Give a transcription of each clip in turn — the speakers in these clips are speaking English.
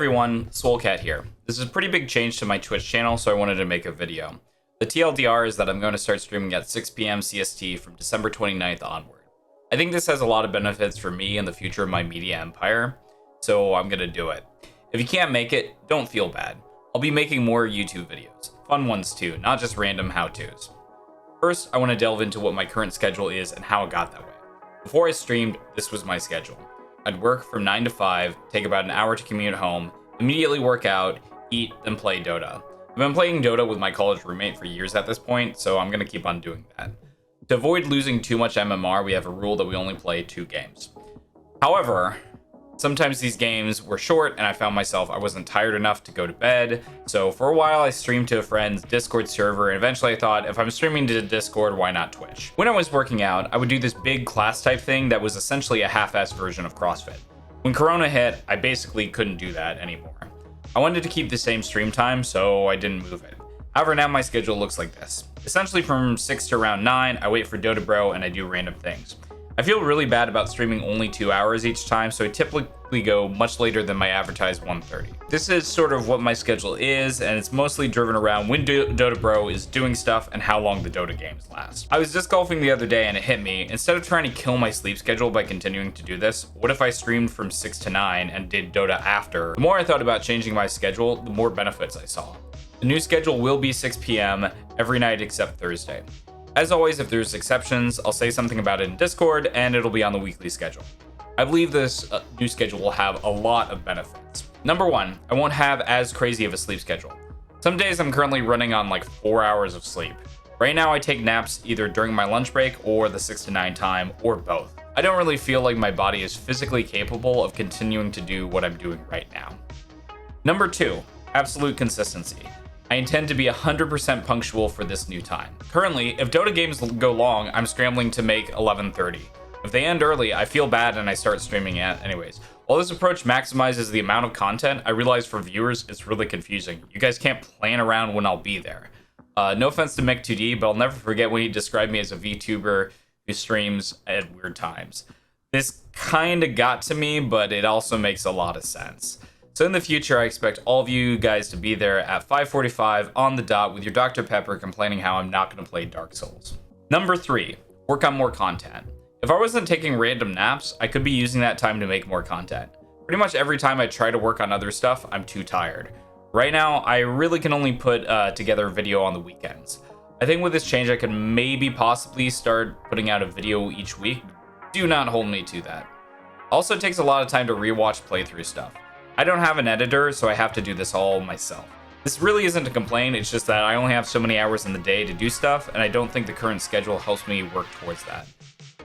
everyone, Swolecat here. This is a pretty big change to my Twitch channel, so I wanted to make a video. The TLDR is that I'm going to start streaming at 6 p.m. CST from December 29th onward. I think this has a lot of benefits for me and the future of my media empire, so I'm going to do it. If you can't make it, don't feel bad. I'll be making more YouTube videos. Fun ones too, not just random how-tos. First, I want to delve into what my current schedule is and how it got that way. Before I streamed, this was my schedule. I'd work from 9 to 5, take about an hour to commute home, immediately work out, eat, then play Dota. I've been playing Dota with my college roommate for years at this point, so I'm going to keep on doing that. To avoid losing too much MMR, we have a rule that we only play 2 games. However, sometimes these games were short and I found myself I wasn't tired enough to go to bed, so for a while I streamed to a friend's Discord server, and eventually I thought, if I'm streaming to Discord, why not Twitch? When I was working out, I would do this big class type thing that was essentially a half-assed version of CrossFit. When Corona hit, I basically couldn't do that anymore. I wanted to keep the same stream time, so I didn't move it. However, now my schedule looks like this. Essentially from 6 to around 9, I wait for Dota Bro and I do random things. I feel really bad about streaming only 2 hours each time, so I typically go much later than my advertised 1:30. This is sort of what my schedule is, and it's mostly driven around when Dota Bro is doing stuff and how long the Dota games last. I was disc golfing the other day and it hit me, instead of trying to kill my sleep schedule by continuing to do this, what if I streamed from 6 to 9 and did Dota after? The more I thought about changing my schedule, the more benefits I saw. The new schedule will be 6 p.m. every night except Thursday. As always, if there's exceptions, I'll say something about it in Discord, and it'll be on the weekly schedule. I believe this new schedule will have a lot of benefits. Number 1, I won't have as crazy of a sleep schedule. Some days I'm currently running on like 4 hours of sleep. Right now I take naps either during my lunch break or the 6 to 9 time, or both. I don't really feel like my body is physically capable of continuing to do what I'm doing right now. Number 2, absolute consistency. I intend to be 100% punctual for this new time. Currently, if Dota games go long, I'm scrambling to make 11:30. If they end early, I feel bad and I start streaming anyways. While this approach maximizes the amount of content, I realize for viewers, it's really confusing. You guys can't plan around when I'll be there. No offense to Mick2D, but I'll never forget when he described me as a VTuber who streams at weird times. This kinda got to me, but it also makes a lot of sense. So in the future, I expect all of you guys to be there at 5:45 on the dot with your Dr. Pepper complaining how I'm not going to play Dark Souls. Number 3, work on more content. If I wasn't taking random naps, I could be using that time to make more content. Pretty much every time I try to work on other stuff, I'm too tired. Right now, I really can only put together a video on the weekends. I think with this change, I could maybe possibly start putting out a video each week. Do not hold me to that. Also, it takes a lot of time to rewatch playthrough stuff. I don't have an editor, so I have to do this all myself. This really isn't a complaint, it's just that I only have so many hours in the day to do stuff, and I don't think the current schedule helps me work towards that.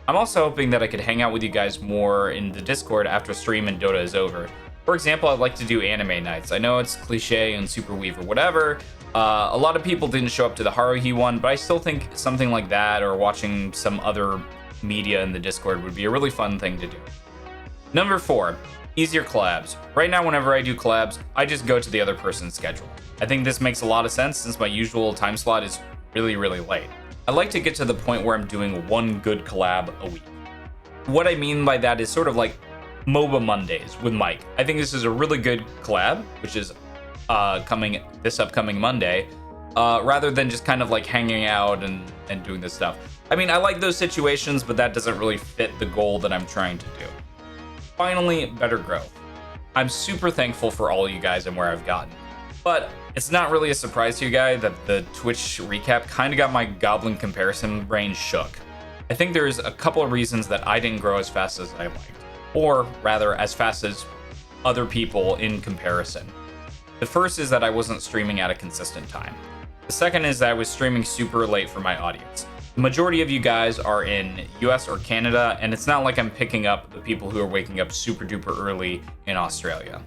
I'm also hoping that I could hang out with you guys more in the Discord after stream and Dota is over. For example, I'd like to do anime nights. I know it's cliche and super weave or whatever. A lot of people didn't show up to the Haruhi one, but I still think something like that or watching some other media in the Discord would be a really fun thing to do. Number 4. Easier collabs. Right now, whenever I do collabs, I just go to the other person's schedule. I think this makes a lot of sense since my usual time slot is really late. I like to get to the point where I'm doing one good collab a week. What I mean by that is sort of like MOBA Mondays with Mike. I think this is a really good collab, which is coming this upcoming Monday, rather than just kind of like hanging out and doing this stuff. I mean, I like those situations, but that doesn't really fit the goal that I'm trying to do. Finally, better growth. I'm super thankful for all you guys and where I've gotten. But it's not really a surprise to you guys that the Twitch recap kind of got my goblin comparison brain shook. I think there's a couple of reasons that I didn't grow as fast as I liked. Or rather, as fast as other people in comparison. The first is that I wasn't streaming at a consistent time. The second is that I was streaming super late for my audience. The majority of you guys are in US or Canada, and it's not like I'm picking up the people who are waking up super duper early in Australia.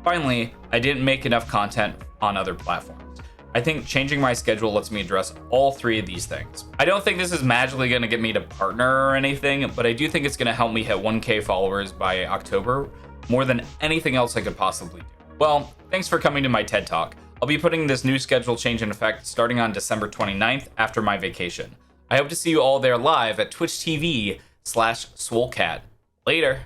Finally, I didn't make enough content on other platforms. I think changing my schedule lets me address all 3 of these things. I don't think this is magically going to get me to partner or anything, but I do think it's going to help me hit 1K followers by October, more than anything else I could possibly do. Well, thanks for coming to my TED Talk. I'll be putting this new schedule change in effect starting on December 29th after my vacation. I hope to see you all there live at Twitch TV/Swolecat. Later.